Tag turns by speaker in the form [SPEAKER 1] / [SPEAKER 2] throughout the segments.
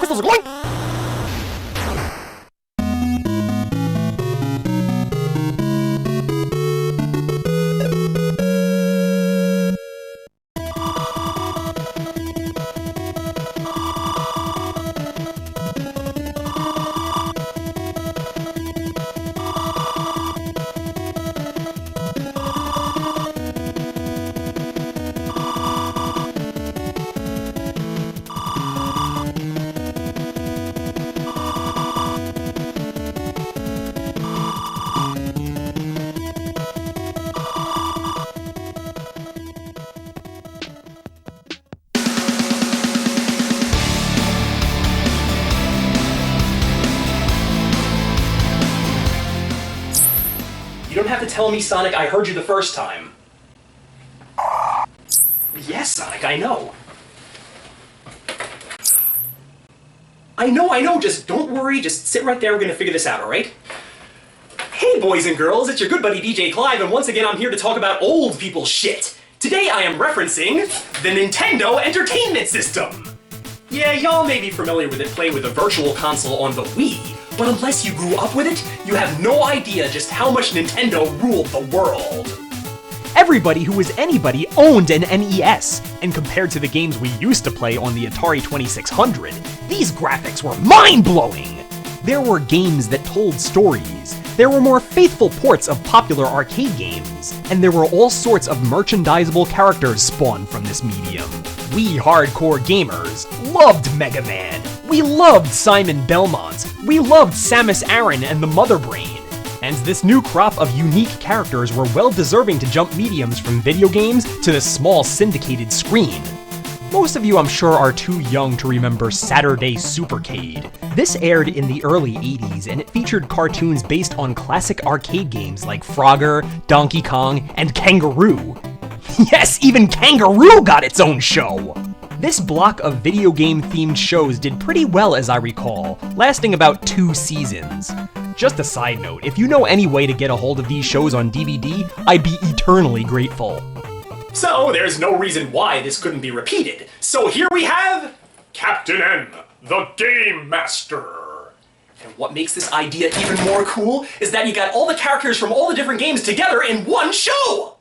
[SPEAKER 1] You don't have to tell me, Sonic, I heard you the first time. Yes, Sonic, I know. I know, just don't worry, just sit right there, we're gonna figure this out, alright? Hey boys and girls, it's your good buddy Djclyve, and once again I'm here to talk about old people shit. Today I am referencing the Nintendo Entertainment System. Yeah, y'all may be familiar with it playing with the Virtual Console on the Wii, but unless you grew up with it, you have no idea just how much Nintendo ruled the world.
[SPEAKER 2] Everybody who was anybody owned an NES, and compared to the games we used to play on the Atari 2600, these graphics were mind-blowing! There were games that told stories, there were more faithful ports of popular arcade games, and there were all sorts of merchandisable characters spawned from this medium. We hardcore gamers loved Mega Man, we loved Simon Belmont, we loved Samus Aran and the Mother Brain, and this new crop of unique characters were well deserving to jump mediums from video games to the small syndicated screen. Most of you, I'm sure, are too young to remember Saturday Supercade. This aired in the early 80s, and it featured cartoons based on classic arcade games like Frogger, Donkey Kong, and Kangaroo. Yes, even Kangaroo got its own show! This block of video game-themed shows did pretty well, as I recall, lasting about 2 seasons. Just a side note, if you know any way to get a hold of these shows on DVD, I'd be eternally grateful.
[SPEAKER 1] So, there's no reason why this couldn't be repeated. So here we have Captain N, the Game Master. And what makes this idea even more cool is that you got all the characters from all the different games together in one show!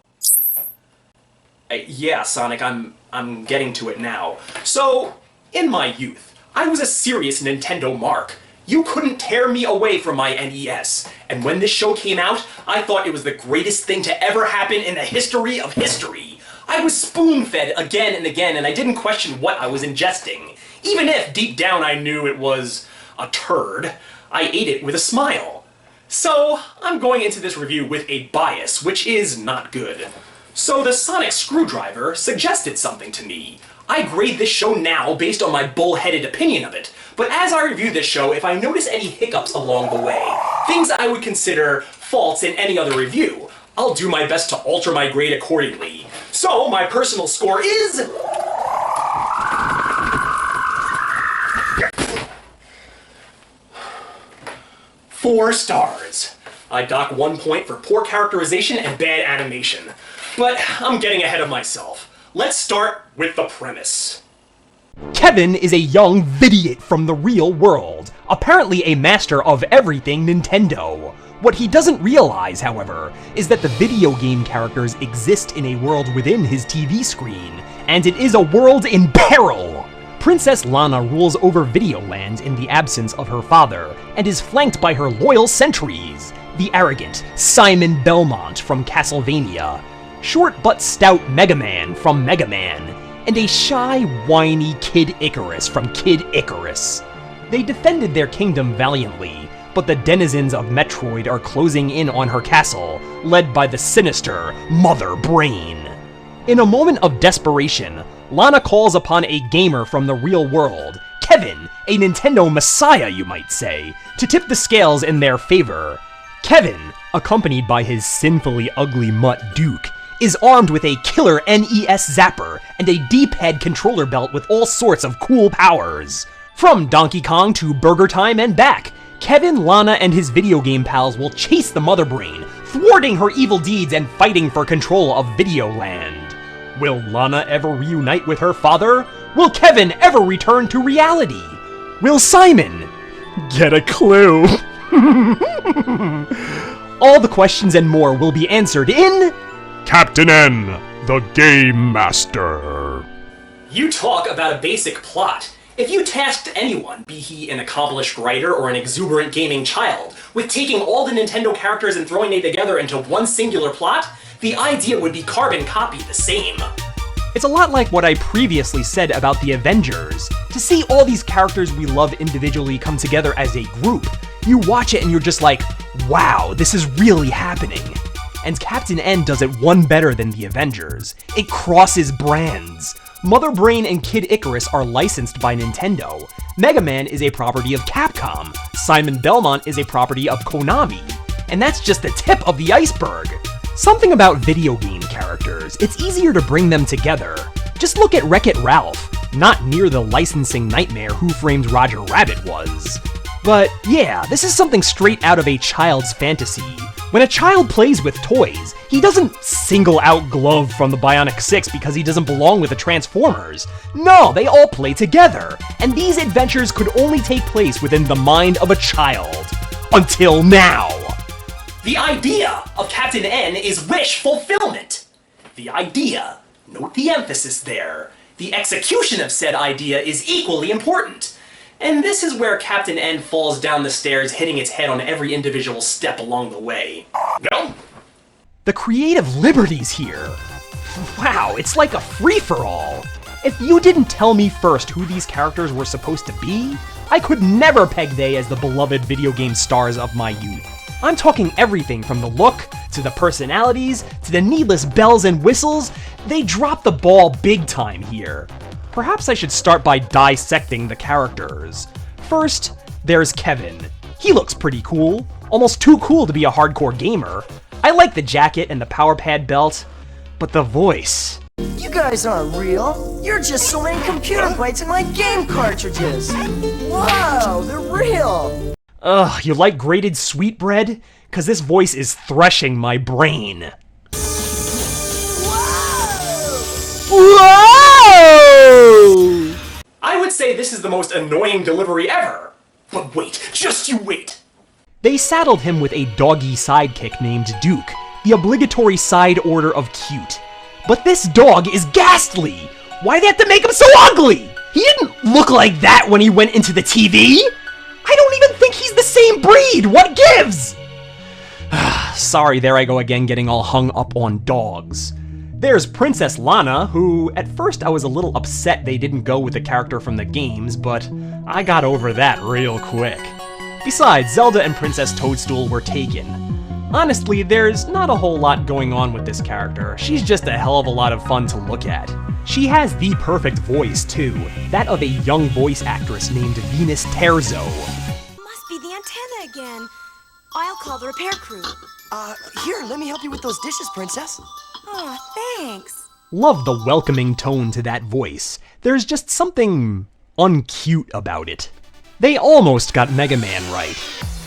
[SPEAKER 1] Yeah, Sonic, I'm getting to it now. So, in my youth, I was a serious Nintendo mark. You couldn't tear me away from my NES. And when this show came out, I thought it was the greatest thing to ever happen in the history of history. I was spoon-fed again and again, and I didn't question what I was ingesting. Even if, deep down, I knew it was a turd, I ate it with a smile. So, I'm going into this review with a bias, which is not good. So the Sonic Screwdriver suggested something to me. I grade this show now based on my bull-headed opinion of it, but as I review this show, if I notice any hiccups along the way, things I would consider faults in any other review, I'll do my best to alter my grade accordingly. So my personal score is... 4 stars. I dock 1 point for poor characterization and bad animation. But I'm getting ahead of myself. Let's start with the premise.
[SPEAKER 2] Kevin is a young vidiot from the real world, apparently a master of everything Nintendo. What he doesn't realize, however, is that the video game characters exist in a world within his TV screen, and it is a world in peril! Princess Lana rules over Videoland in the absence of her father, and is flanked by her loyal sentries, the arrogant Simon Belmont from Castlevania, short but stout Mega Man from Mega Man, and a shy, whiny Kid Icarus from Kid Icarus. They defended their kingdom valiantly, but the denizens of Metroid are closing in on her castle, led by the sinister Mother Brain. In a moment of desperation, Lana calls upon a gamer from the real world, Kevin, a Nintendo messiah you might say, to tip the scales in their favor. Kevin, accompanied by his sinfully ugly mutt Duke, is armed with a killer NES zapper and a D-pad controller belt with all sorts of cool powers. From Donkey Kong to Burger Time and back, Kevin, Lana, and his video game pals will chase the Mother Brain, thwarting her evil deeds and fighting for control of Videoland. Will Lana ever reunite with her father? Will Kevin ever return to reality? Will Simon get a clue? All the questions and more will be answered in
[SPEAKER 3] Captain N, the Game Master.
[SPEAKER 1] You talk about a basic plot. If you tasked anyone, be he an accomplished writer or an exuberant gaming child, with taking all the Nintendo characters and throwing them together into one singular plot, the idea would be carbon copy the same.
[SPEAKER 2] It's a lot like what I previously said about the Avengers. To see all these characters we love individually come together as a group, you watch it and you're just like, wow, this is really happening. And Captain N does it one better than the Avengers. It crosses brands. Mother Brain and Kid Icarus are licensed by Nintendo. Mega Man is a property of Capcom. Simon Belmont is a property of Konami. And that's just the tip of the iceberg. Something about video game characters, it's easier to bring them together. Just look at Wreck-It Ralph. Not near the licensing nightmare Who Framed Roger Rabbit was. But yeah, this is something straight out of a child's fantasy. When a child plays with toys, he doesn't single out Glove from the Bionic Six because he doesn't belong with the Transformers. No, they all play together, and these adventures could only take place within the mind of a child. Until now.
[SPEAKER 1] The idea of Captain N is wish fulfillment. The idea, note the emphasis there, the execution of said idea is equally important. And this is where Captain N falls down the stairs, hitting its head on every individual step along the way. No?
[SPEAKER 2] The creative liberties here. Wow, it's like a free-for-all. If you didn't tell me first who these characters were supposed to be, I could never peg they as the beloved video game stars of my youth. I'm talking everything from the look, to the personalities, to the needless bells and whistles. They drop the ball big time here. Perhaps I should start by dissecting the characters. First, there's Kevin. He looks pretty cool. Almost too cool to be a hardcore gamer. I like the jacket and the power pad belt, but the voice.
[SPEAKER 4] You guys aren't real. You're just so many computer bytes in my game cartridges. Wow, they're real.
[SPEAKER 2] Ugh, you like grated sweetbread? 'Cause this voice is threshing my brain. Whoa!
[SPEAKER 1] I would say this is the most annoying delivery ever. But wait, just you wait.
[SPEAKER 2] They saddled him with a doggy sidekick named Duke, the obligatory side order of cute. But this dog is ghastly! Why'd they have to make him so ugly? He didn't look like that when he went into the TV! I don't even think he's the same breed! What gives? Sorry, there I go again getting all hung up on dogs. There's Princess Lana, who, at first I was a little upset they didn't go with the character from the games, but I got over that real quick. Besides, Zelda and Princess Toadstool were taken. Honestly, there's not a whole lot going on with this character. She's just a hell of a lot of fun to look at. She has the perfect voice, too. That of a young voice actress named Venus Terzo.
[SPEAKER 5] Must be the antenna again. I'll call the repair crew.
[SPEAKER 4] Here, let me help you with those dishes, Princess.
[SPEAKER 5] Oh, thanks.
[SPEAKER 2] Love the welcoming tone to that voice. There's just something uncute about it. They almost got Mega Man right.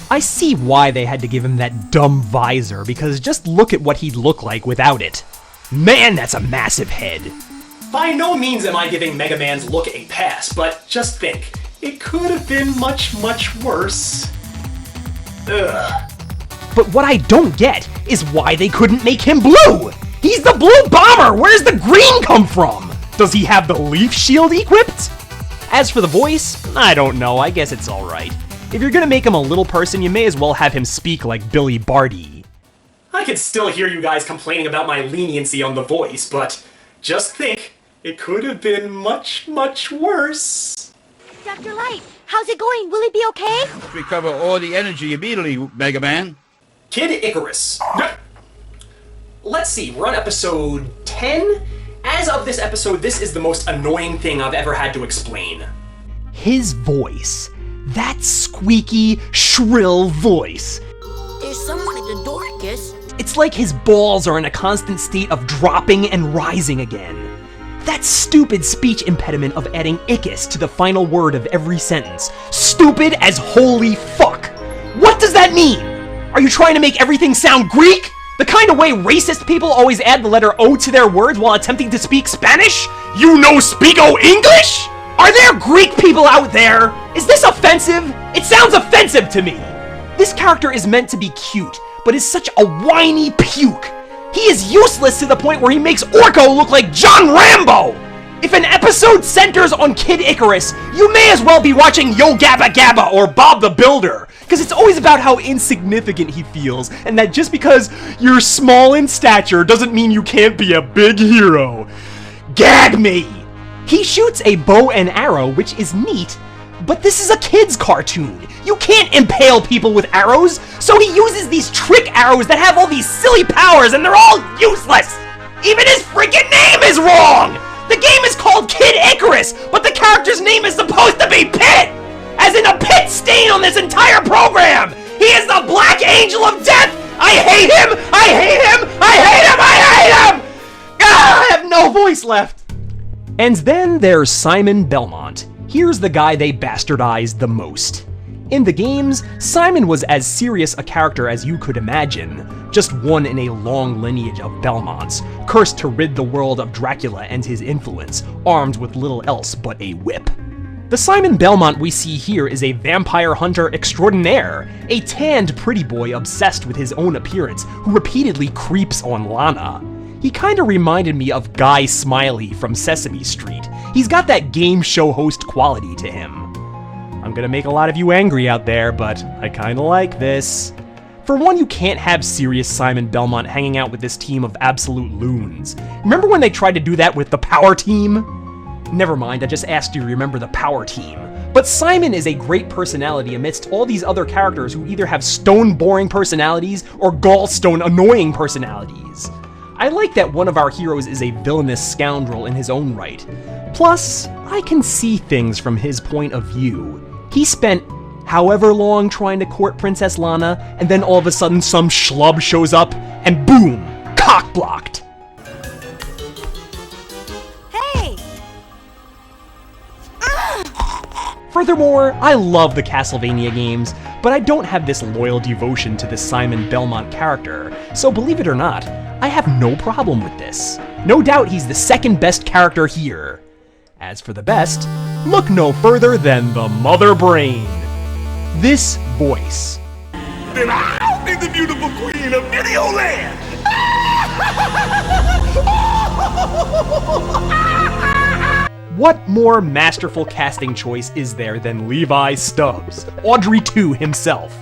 [SPEAKER 2] I see why they had to give him that dumb visor, because just look at what he'd look like without it. Man, that's a massive head.
[SPEAKER 1] By no means am I giving Mega Man's look a pass, but just think, it could have been much, much worse. Ugh.
[SPEAKER 2] But what I don't get is why they couldn't make him blue! He's the blue bomber! Where's the green come from? Does he have the leaf shield equipped? As for the voice, I don't know, I guess it's alright. If you're gonna make him a little person, you may as well have him speak like Billy Barty.
[SPEAKER 1] I could still hear you guys complaining about my leniency on the voice, but just think, it could have been much, much worse.
[SPEAKER 5] Dr. Light, how's it going? Will it be okay?
[SPEAKER 6] Recover all the energy immediately, Mega Man.
[SPEAKER 1] Kid Icarus. Let's see, we're on episode 10? As of this episode, this is the most annoying thing I've ever had to explain.
[SPEAKER 2] His voice. That squeaky, shrill voice.
[SPEAKER 5] There's someone at the door, Gus.
[SPEAKER 2] It's like his balls are in a constant state of dropping and rising again. That stupid speech impediment of adding icus to the final word of every sentence. Stupid as holy fuck! What does that mean? Are you trying to make everything sound Greek? The kind of way racist people always add the letter O to their words while attempting to speak Spanish? You no speako English? Are there Greek people out there? Is this offensive? It sounds offensive to me! This character is meant to be cute, but is such a whiny puke. He is useless to the point where he makes Orko look like John Rambo! If an episode centers on Kid Icarus, you may as well be watching Yo Gabba Gabba or Bob the Builder, because it's always about how insignificant he feels, and that just because you're small in stature doesn't mean you can't be a big hero. Gag me! He shoots a bow and arrow, which is neat, but this is a kid's cartoon. You can't impale people with arrows, so he uses these trick arrows that have all these silly powers and they're all useless! Even his freaking name is wrong! The game is called Kid Icarus, but the character's name is supposed to be Pit! As in a pit stain on this entire program! He is the Black Angel of Death! I hate him! I hate him! I hate him! I hate him! Ah, I have no voice left! And then there's Simon Belmont. Here's the guy they bastardized the most. In the games, Simon was as serious a character as you could imagine, just one in a long lineage of Belmonts, cursed to rid the world of Dracula and his influence, armed with little else but a whip. The Simon Belmont we see here is a vampire hunter extraordinaire, a tanned pretty boy obsessed with his own appearance who repeatedly creeps on Lana. He kinda reminded me of Guy Smiley from Sesame Street. He's got that game show host quality to him. I'm gonna make a lot of you angry out there, but I kinda like this. For one, you can't have serious Simon Belmont hanging out with this team of absolute loons. Remember when they tried to do that with the Power Team? Never mind, I just asked you to remember the Power Team. But Simon is a great personality amidst all these other characters who either have stone-boring personalities or gallstone annoying personalities. I like that one of our heroes is a villainous scoundrel in his own right. Plus, I can see things from his point of view. He spent however long trying to court Princess Lana, and then all of a sudden some schlub shows up, and boom! Cock-blocked!
[SPEAKER 5] Hey!
[SPEAKER 2] Furthermore, I love the Castlevania games, but I don't have this loyal devotion to the Simon Belmont character, so believe it or not, I have no problem with this. No doubt he's the second best character here. As for the best, look no further than the Mother Brain. This voice.
[SPEAKER 3] Then I'll be the beautiful queen of Videoland!
[SPEAKER 2] What more masterful casting choice is there than Levi Stubbs, Audrey 2 himself?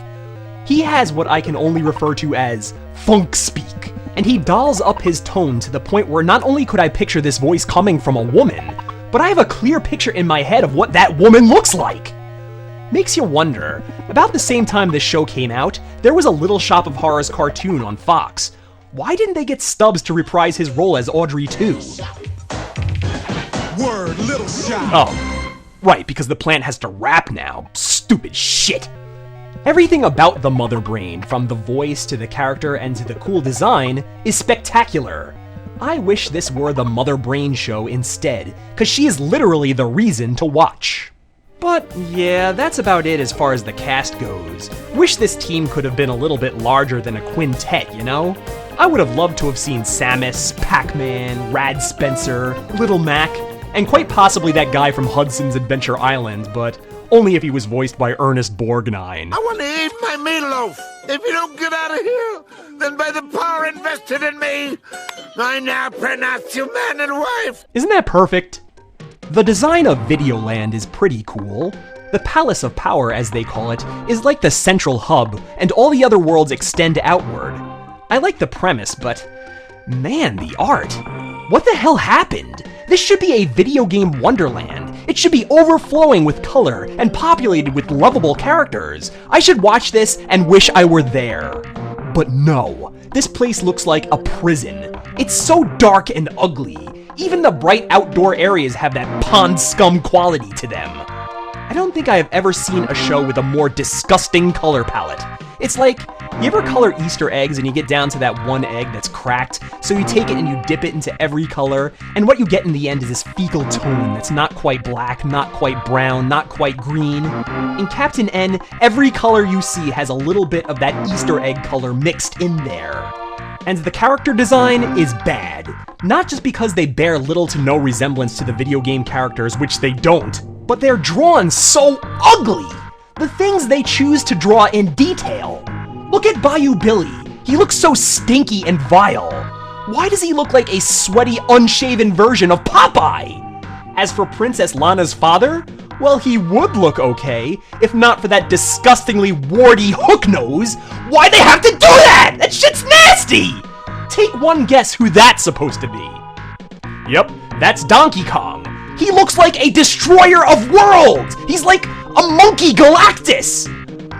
[SPEAKER 2] He has what I can only refer to as funk speak, and he dolls up his tone to the point where not only could I picture this voice coming from a woman, but I have a clear picture in my head of what that woman looks like. Makes you wonder, about the same time this show came out, there was a Little Shop of Horrors cartoon on Fox. Why didn't they get Stubbs to reprise his role as Audrey 2?
[SPEAKER 7] Word, Little Shop.
[SPEAKER 2] Oh, right, because the plant has to rap now. Stupid shit. Everything about the Mother Brain, from the voice to the character and to the cool design, is spectacular. I wish this were the Mother Brain show instead, cause she is literally the reason to watch. But yeah, that's about it as far as the cast goes. Wish this team could have been a little bit larger than a quintet, you know? I would have loved to have seen Samus, Pac-Man, Rad Spencer, Little Mac, and quite possibly that guy from Hudson's Adventure Island, but only if he was voiced by Ernest Borgnine.
[SPEAKER 7] I want to eat my meatloaf. If you don't get out of here, then by the power invested in me, I now pronounce you man and wife.
[SPEAKER 2] Isn't that perfect? The design of Videoland is pretty cool. The Palace of Power, as they call it, is like the central hub, and all the other worlds extend outward. I like the premise, but man, the art. What the hell happened? This should be a video game wonderland. It should be overflowing with color and populated with lovable characters. I should watch this and wish I were there. But no, this place looks like a prison. It's so dark and ugly. Even the bright outdoor areas have that pond scum quality to them. I don't think I have ever seen a show with a more disgusting color palette. It's like, you ever color Easter eggs and you get down to that one egg that's cracked, so you take it and you dip it into every color, and what you get in the end is this fecal tone that's not quite black, not quite brown, not quite green. In Captain N, every color you see has a little bit of that Easter egg color mixed in there. And the character design is bad. Not just because they bear little to no resemblance to the video game characters, which they don't, but they're drawn so ugly! The things they choose to draw in detail. Look at Bayou Billy. He looks so stinky and vile. Why does he look like a sweaty, unshaven version of Popeye? As for Princess Lana's father, well, he would look okay, if not for that disgustingly warty hook nose. Why'd they have to do that? That shit's nasty! Take one guess who that's supposed to be. Yep, that's Donkey Kong. He looks like a destroyer of worlds! He's like a monkey Galactus!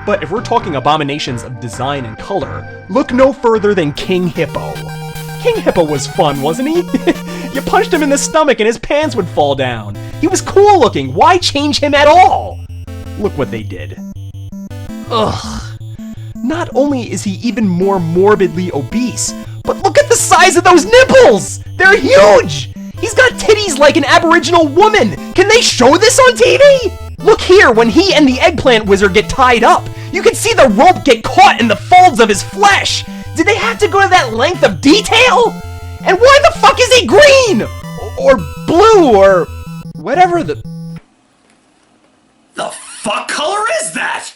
[SPEAKER 2] But if we're talking abominations of design and color, look no further than King Hippo. King Hippo was fun, wasn't he? You punched him in the stomach and his pants would fall down. He was cool looking, why change him at all? Look what they did. Ugh. Not only is he even more morbidly obese, but look at the size of those nipples! They're huge! He's got titties like an Aboriginal woman! Can they show this on TV? Look here, when he and the eggplant wizard get tied up, you can see the rope get caught in the folds of his flesh! Did they have to go to that length of detail? And why the fuck is he green? Or blue, or whatever the...
[SPEAKER 1] The fuck color is that?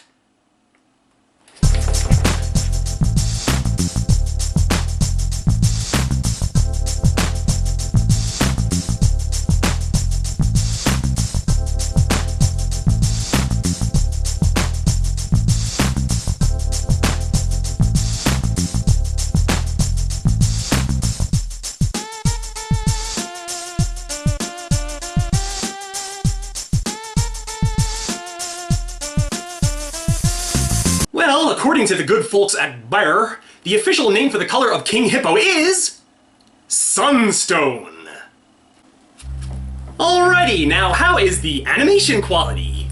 [SPEAKER 1] Well, according to the good folks at Bayer, the official name for the color of King Hippo is... Sunstone. Alrighty, now how is the animation quality?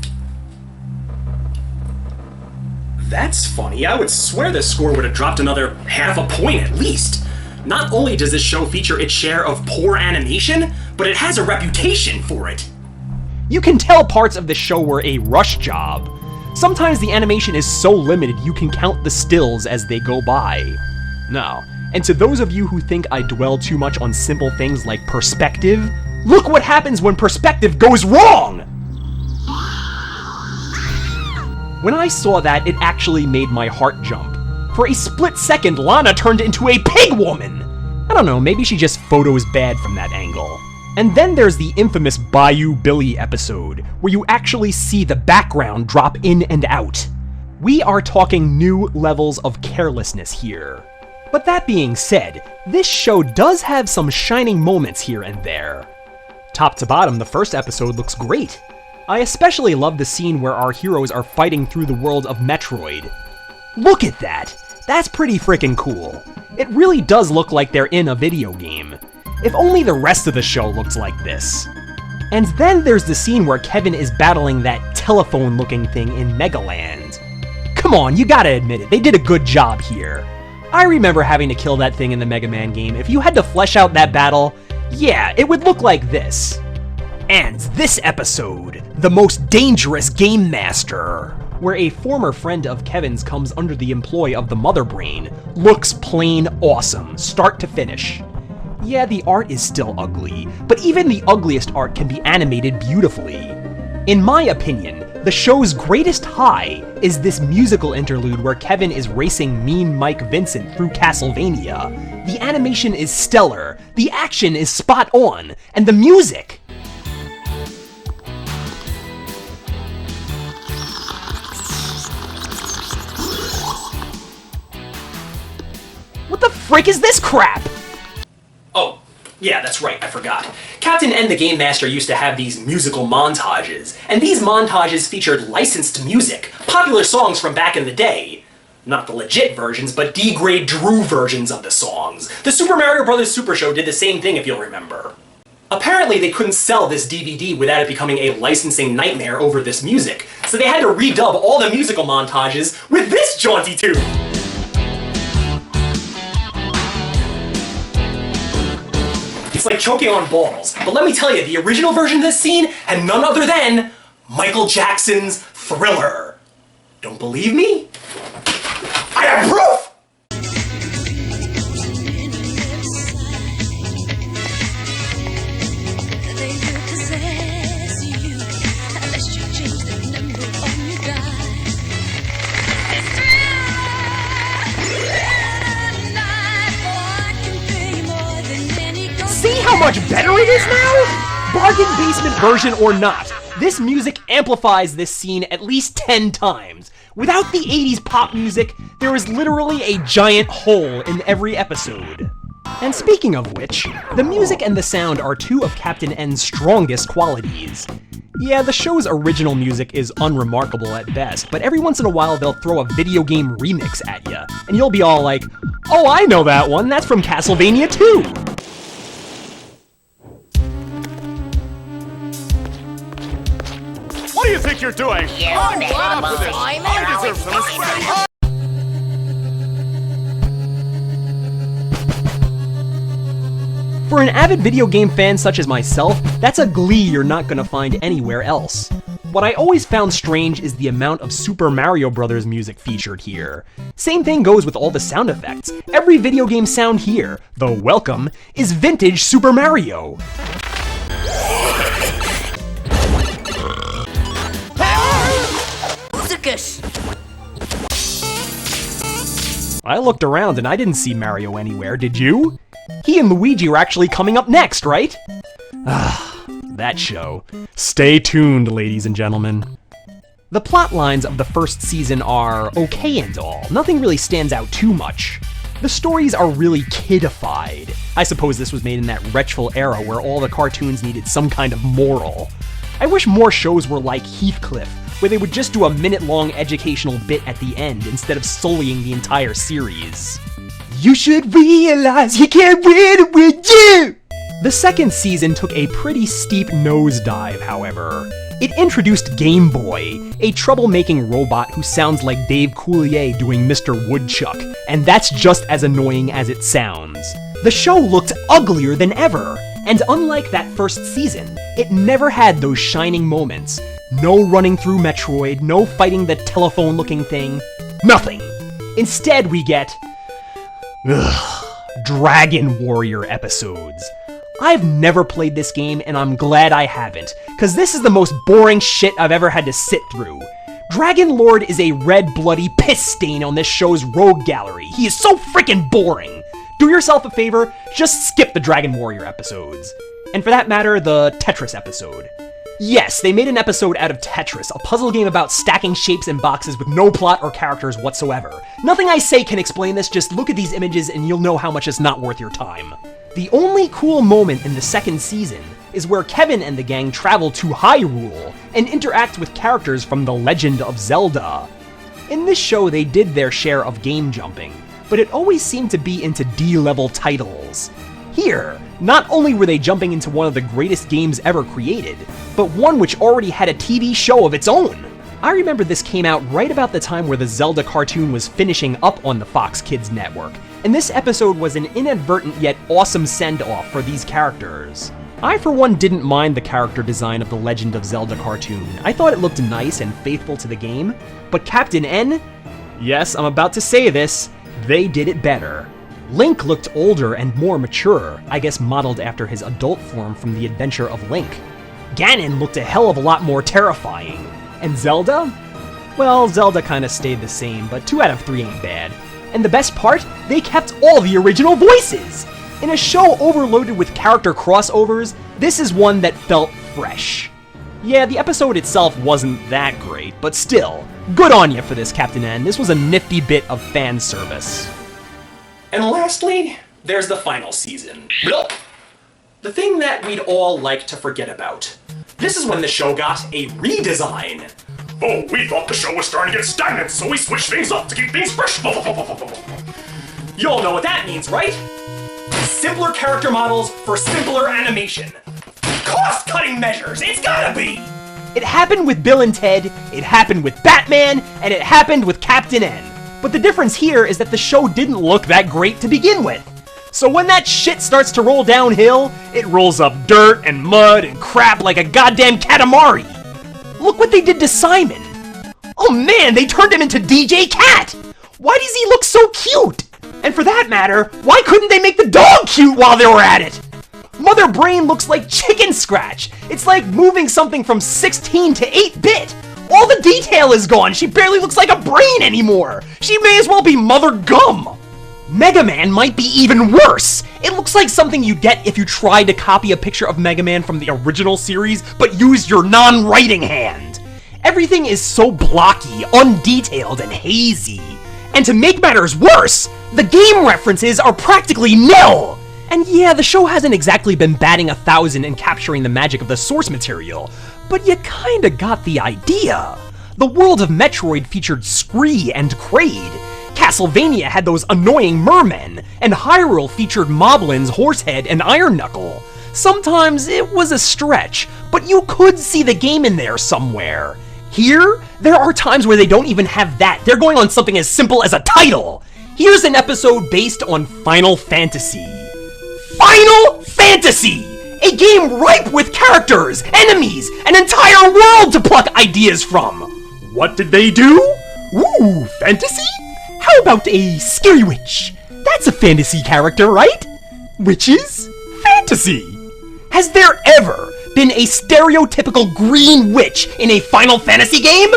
[SPEAKER 1] That's funny, I would swear this score would have dropped another half a point at least. Not only does this show feature its share of poor animation, but it has a reputation for it.
[SPEAKER 2] You can tell parts of the show were a rush job. Sometimes the animation is so limited you can count the stills as they go by. Now, and to those of you who think I dwell too much on simple things like perspective, look what happens when perspective goes wrong! When I saw that, it actually made my heart jump. For a split second, Lana turned into a pig woman! I don't know, maybe she just photos bad from that angle. And then there's the infamous Bayou Billy episode, where you actually see the background drop in and out. We are talking new levels of carelessness here. But that being said, this show does have some shining moments here and there. Top to bottom, the first episode looks great. I especially love the scene where our heroes are fighting through the world of Metroid. Look at that! That's pretty freaking cool. It really does look like they're in a video game. If only the rest of the show looks like this. And then there's the scene where Kevin is battling that telephone-looking thing in Megaland. Come on, you gotta admit it, they did a good job here. I remember having to kill that thing in the Mega Man game. If you had to flesh out that battle, yeah, it would look like this. And this episode, The Most Dangerous Game Master, where a former friend of Kevin's comes under the employ of the Mother Brain, looks plain awesome, start to finish. Yeah, the art is still ugly, but even the ugliest art can be animated beautifully. In my opinion, the show's greatest high is this musical interlude where Kevin is racing Mean Mike Vincent through Castlevania. The animation is stellar, the action is spot on, and the music! What the frick is this crap?
[SPEAKER 1] Oh, yeah, that's right, I forgot. Captain and the Game Master used to have these musical montages, and these montages featured licensed music, popular songs from back in the day. Not the legit versions, but D-grade Drew versions of the songs. The Super Mario Bros. Super Show did the same thing, if you'll remember. Apparently they couldn't sell this DVD without it becoming a licensing nightmare over this music, so they had to redub all the musical montages with this jaunty tune! It's like choking on balls, but let me tell you, the original version of this scene had none other than Michael Jackson's Thriller. Don't believe me? I have proof!
[SPEAKER 2] hear this now? Bargain basement version or not, this music amplifies this scene at least 10 times. Without the 80s pop music, there is literally a giant hole in every episode. And speaking of which, the music and the sound are two of Captain N's strongest qualities. Yeah, the show's original music is unremarkable at best, but every once in a while they'll throw a video game remix at ya, and you'll be all like, oh, I know that one, that's from Castlevania 2!
[SPEAKER 3] What do you think you're doing?
[SPEAKER 8] Simon,
[SPEAKER 3] I deserve some respect.
[SPEAKER 2] For an avid video game fan such as myself, that's a glee you're not gonna find anywhere else. What I always found strange is the amount of Super Mario Bros. Music featured here. Same thing goes with all the sound effects. Every video game sound here, though welcome, is vintage Super Mario. I looked around and I didn't see Mario anywhere, did you? He and Luigi are actually coming up next, right? Ah, that show. Stay tuned, ladies and gentlemen. The plot lines of the first season are okay and all. Nothing really stands out too much. The stories are really kidified. I suppose this was made in that retro era where all the cartoons needed some kind of moral. I wish more shows were like Heathcliff, where they would just do a minute-long educational bit at the end instead of sullying the entire series. You should realize you can't win with you! The second season took a pretty steep nosedive, however. It introduced Game Boy, a troublemaking robot who sounds like Dave Coulier doing Mr. Woodchuck, and that's just as annoying as it sounds. The show looked uglier than ever, and unlike that first season, it never had those shining moments. No running through Metroid, no fighting the telephone-looking thing, nothing. Instead, we get Dragon Warrior episodes. I've never played this game, and I'm glad I haven't, cause this is the most boring shit I've ever had to sit through. Dragon Lord is a red bloody piss stain on this show's rogue gallery. He is so freaking boring. Do yourself a favor, just skip the Dragon Warrior episodes. And for that matter, the Tetris episode. Yes, they made an episode out of Tetris, a puzzle game about stacking shapes in boxes with no plot or characters whatsoever. Nothing I say can explain this, just look at these images and you'll know how much it's not worth your time. The only cool moment in the second season is where Kevin and the gang travel to Hyrule and interact with characters from The Legend of Zelda. In this show, they did their share of game jumping, but it always seemed to be into D-level titles. Here, not only were they jumping into one of the greatest games ever created, but one which already had a TV show of its own. I remember this came out right about the time where the Zelda cartoon was finishing up on the Fox Kids network, and this episode was an inadvertent yet awesome send-off for these characters. I, for one, didn't mind the character design of the Legend of Zelda cartoon. I thought it looked nice and faithful to the game, but Captain N? Yes, I'm about to say this, they did it better. Link looked older and more mature, I guess modeled after his adult form from The Adventure of Link. Ganon looked a hell of a lot more terrifying. And Zelda? Well, Zelda kinda stayed the same, but 2 out of 3 ain't bad. And the best part? They kept all the original voices! In a show overloaded with character crossovers, this is one that felt fresh. Yeah, the episode itself wasn't that great, but still, good on you for this, Captain N. This was a nifty bit of fan service.
[SPEAKER 1] And lastly, there's the final season. Blah. The thing that we'd all like to forget about. This is when the show got a redesign.
[SPEAKER 3] Oh, we thought the show was starting to get stagnant, so we switched things up to keep things fresh.
[SPEAKER 1] You all know what that means, right? Simpler character models for simpler animation. Cost-cutting measures, it's gotta be!
[SPEAKER 2] It happened with Bill and Ted, it happened with Batman, and it happened with Captain N. But the difference here is that the show didn't look that great to begin with. So when that shit starts to roll downhill, it rolls up dirt and mud and crap like a goddamn Katamari. Look what they did to Simon. Oh man, they turned him into DJ Cat. Why does he look so cute? And for that matter, why couldn't they make the dog cute while they were at it? Mother Brain looks like Chicken Scratch. It's like moving something from 16 to 8-bit. All the detail is gone. She barely looks like a brain anymore. She may as well be Mother Gum. Mega Man might be even worse! It looks like something you'd get if you tried to copy a picture of Mega Man from the original series, but used your non-writing hand. Everything is so blocky, undetailed, and hazy. And to make matters worse, the game references are practically nil! And yeah, the show hasn't exactly been batting 1,000 and capturing the magic of the source material, but you kinda got the idea. The world of Metroid featured Scree and Kraid. Castlevania had those annoying mermen, and Hyrule featured Moblins, Horsehead, and Iron Knuckle. Sometimes it was a stretch, but you could see the game in there somewhere. Here, there are times where they don't even have that. They're going on something as simple as a title. Here's an episode based on Final Fantasy. Final Fantasy! A game ripe with characters, enemies, an entire world to pluck ideas from. What did they do? Ooh, fantasy? How about a scary witch? That's a fantasy character, right? Witches? Fantasy! Has there ever been a stereotypical green witch in a Final Fantasy game?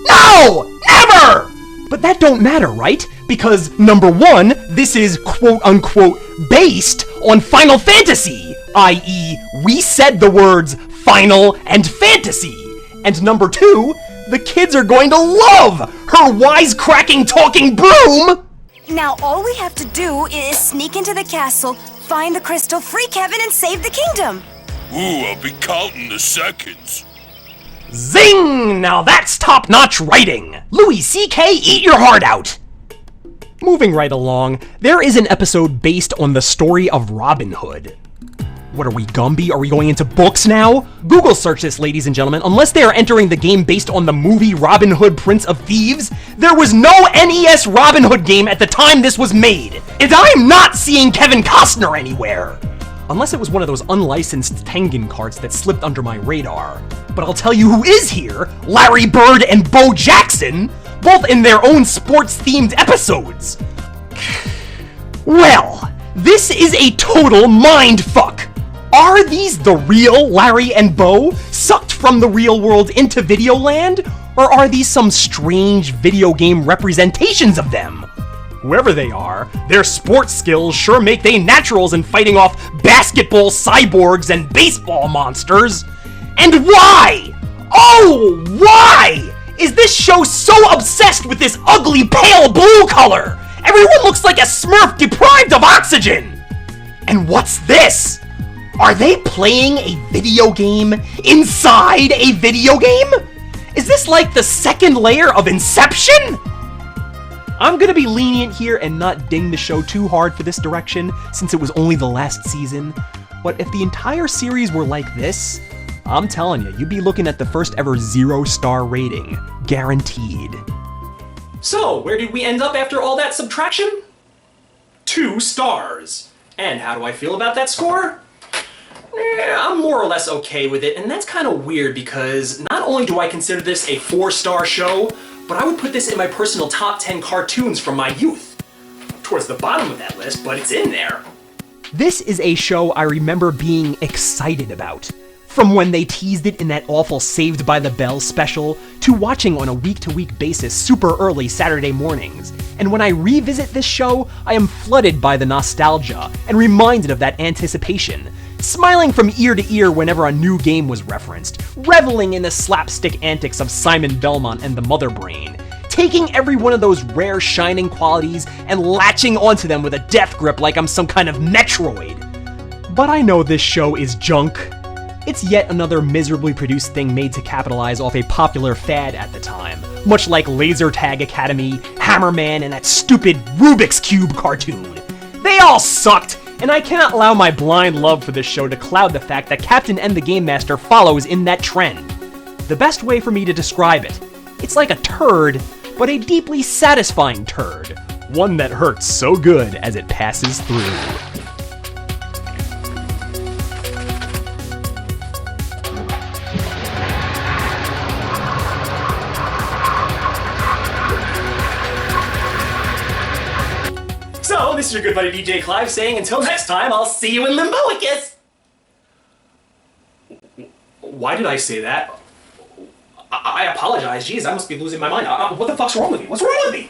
[SPEAKER 2] No! Never! But that don't matter, right? Because, number one, this is quote-unquote based on Final Fantasy, i.e., we said the words Final and Fantasy. And number two, the kids are going to love her wisecracking talking broom!
[SPEAKER 5] Now all we have to do is sneak into the castle, find the crystal, free Kevin, and save the kingdom.
[SPEAKER 3] Ooh, I'll be counting the seconds.
[SPEAKER 2] Zing! Now that's top-notch writing! Louis C.K., eat your heart out! Moving right along, there is an episode based on the story of Robin Hood. What are we, Gumby? Are we going into books now? Google search this, ladies and gentlemen. Unless they are entering the game based on the movie Robin Hood, Prince of Thieves, there was no NES Robin Hood game at the time this was made. And I'm not seeing Kevin Costner anywhere. Unless it was one of those unlicensed Tengen carts that slipped under my radar. But I'll tell you who is here, Larry Bird and Bo Jackson, both in their own sports-themed episodes. Well, this is a total mindfuck. Are these the real Larry and Bo, sucked from the real world into Videoland? Or are these some strange video game representations of them? Whoever they are, their sports skills sure make they naturals in fighting off basketball cyborgs and baseball monsters. And why? Oh, why is this show so obsessed with this ugly pale blue color? Everyone looks like a Smurf deprived of oxygen. And what's this? Are they playing a video game inside a video game? Is this like the second layer of Inception? I'm gonna be lenient here and not ding the show too hard for this direction, since it was only the last season. But if the entire series were like this, I'm telling you, you'd be looking at the first ever 0-star rating. Guaranteed.
[SPEAKER 1] So, where did we end up after all that subtraction? 2 stars. And how do I feel about that score? I'm more or less okay with it, and that's kind of weird because not only do I consider this a 4-star show, but I would put this in my personal top 10 cartoons from my youth. Towards the bottom of that list, but it's in there.
[SPEAKER 2] This is a show I remember being excited about. From when they teased it in that awful Saved by the Bell special, to watching on a week-to-week basis super early Saturday mornings. And when I revisit this show, I am flooded by the nostalgia and reminded of that anticipation. Smiling from ear to ear whenever a new game was referenced, reveling in the slapstick antics of Simon Belmont and the Mother Brain, taking every one of those rare shining qualities and latching onto them with a death grip like I'm some kind of Metroid. But I know this show is junk. It's yet another miserably produced thing made to capitalize off a popular fad at the time, much like Laser Tag Academy, Hammerman, and that stupid Rubik's Cube cartoon. They all sucked, and I cannot allow my blind love for this show to cloud the fact that Captain N the Game Master follows in that trend. The best way for me to describe it, it's like a turd, but a deeply satisfying turd. One that hurts so good as it passes through.
[SPEAKER 1] So, this is your good buddy Djclyve saying, until next time, I'll see you in Limbo, I guess. Why did I say that? I apologize. Jeez, I must be losing my mind. What the fuck's wrong with me? What's wrong with me?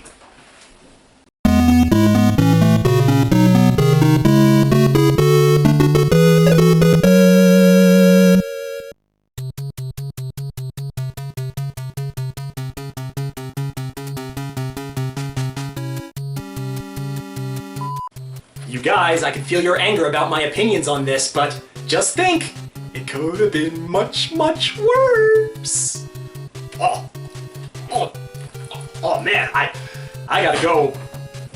[SPEAKER 1] You guys, I can feel your anger about my opinions on this, but just think, it could have been much, much worse. Oh man, I gotta go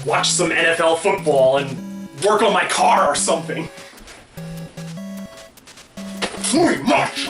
[SPEAKER 1] watch some NFL football and work on my car or something.
[SPEAKER 3] Muy much.